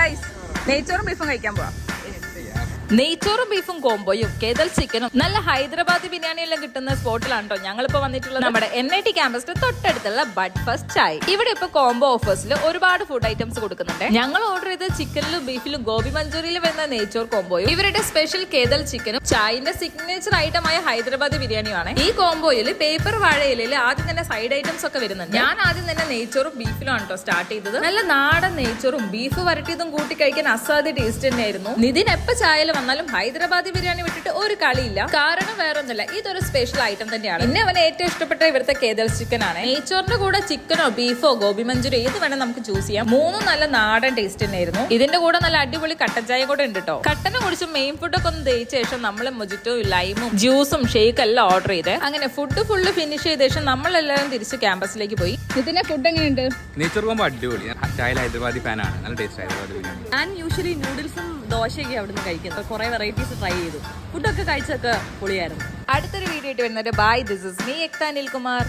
Guys നെയ്ച്ചോറും ബീഫും കഴിക്കാൻ പോവാം. നെയ്ച്ചോറും ബീഫും കോംബോയും കേദൽ ചിക്കനും നല്ല ഹൈദരാബാദി ബിരിയാണി എല്ലാം കിട്ടുന്ന സ്പോട്ടിലാണ് കേട്ടോ ഞങ്ങളിപ്പോ വന്നിട്ടുള്ളത്. നമ്മുടെ NIT ക്യാമ്പസിന്റെ തൊട്ടടുത്തുള്ള ബഡ് ഫസ്റ്റ് ചായ്. ഇവിടെ ഇപ്പൊ കോംബോ ഓഫേഴ്സിൽ ഒരുപാട് ഫുഡ് ഐറ്റംസ് കൊടുക്കുന്നുണ്ട്. ഞങ്ങൾ ഓർഡർ ചെയ്ത ചിക്കനിലും ബീഫിലും ഗോബി മഞ്ചൂരിയിലും വരുന്ന നെയ്ച്ചോർ കോംബോയും ഇവരുടെ സ്പെഷ്യൽ കേദൽ ചിക്കനും ചായന്റെ സിഗ്നേച്ചർ ഐറ്റമായ ഹൈദരാബാദി ബിരിയാണിയുമാണ്. ഈ കോംബോയിൽ പേപ്പർ വാഴയിലയിൽ ആദ്യം തന്നെ സൈഡ് ഐറ്റംസ് ഒക്കെ വരുന്നുണ്ട്. ഞാൻ ആദ്യം തന്നെ നെയ്ച്ചോറും ബീഫിലും കേട്ടോ സ്റ്റാർട്ട് ചെയ്തത്. നല്ല നാടൻ നെയ്ച്ചോറും ബീഫ് വരട്ടിയതും കൂട്ടി കഴിക്കാൻ അസാധ്യ ടേസ്റ്റ് തന്നെയായിരുന്നു. നിതിൻ എപ്പോ ചായയിൽ വന്നാലും ഹൈദരാബാദി ബിരിയാണി വിട്ടിട്ട് ഒരു കളിയില്ല. കാരണം വേറൊന്നുമില്ല, ഇതൊരു സ്പെഷ്യൽ ഐറ്റം തന്നെയാണ്. പിന്നെ അവന് ഏറ്റവും ഇഷ്ടപ്പെട്ട ഇവിടുത്തെ കേദൽ ചിക്കൻ ആണ്. നെയ്ച്ചോറിന്റെ കൂടെ ചിക്കനോ ബീഫോ ഗോബി മഞ്ചൂരി ഏത് വേണം നമുക്ക് ചൂസ് ചെയ്യാം. മൂന്നും നല്ല നാടൻ ടേസ്റ്റ് തന്നെയായിരുന്നു. ഇതിന്റെ കൂടെ നല്ല അടിപൊളി കട്ടൻ ചായ കൂടെ ഉണ്ട് കേട്ടോ. കട്ടനെ കുടിച്ച് മെയിൻ ഫുഡൊക്കെ ഒന്ന് ദഹിച്ച ശേഷം നമ്മൾ മൊജിറ്റോ ലൈമും ജ്യൂസും ഷേക്ക് എല്ലാം ഓർഡർ ചെയ്ത് അങ്ങനെ ഫുഡ് ഫുള്ള് ഫിനിഷ് ചെയ്ത ശേഷം നമ്മളെല്ലാവരും തിരിച്ച് ക്യാമ്പസിലേക്ക് പോയി. ഇതിന്റെ ഫുഡ് എങ്ങനെയുണ്ട്? നെയ്ച്ചോർ പോകുമ്പോൾ അടിപൊളി. ചായ ഹൈദരാബാദി ഫാനാണ്. നല്ല ടേസ്റ്റ് ഹൈദരാബാദി ബിരിയാണി. ഞാൻ യൂഷ്വലി നൂഡിൽസും ദോശയൊക്കെ അവിടുന്ന് കഴിക്കുന്നത്. കുറെ വെറൈറ്റീസ് ട്രൈ ചെയ്തു. ഫുഡൊക്കെ കഴിച്ചൊക്കെ പൊളിയായിരുന്നു. അടുത്തൊരു വീഡിയോ ആയിട്ട് വരുന്നത് bye. This is me Ekta Anilkumar.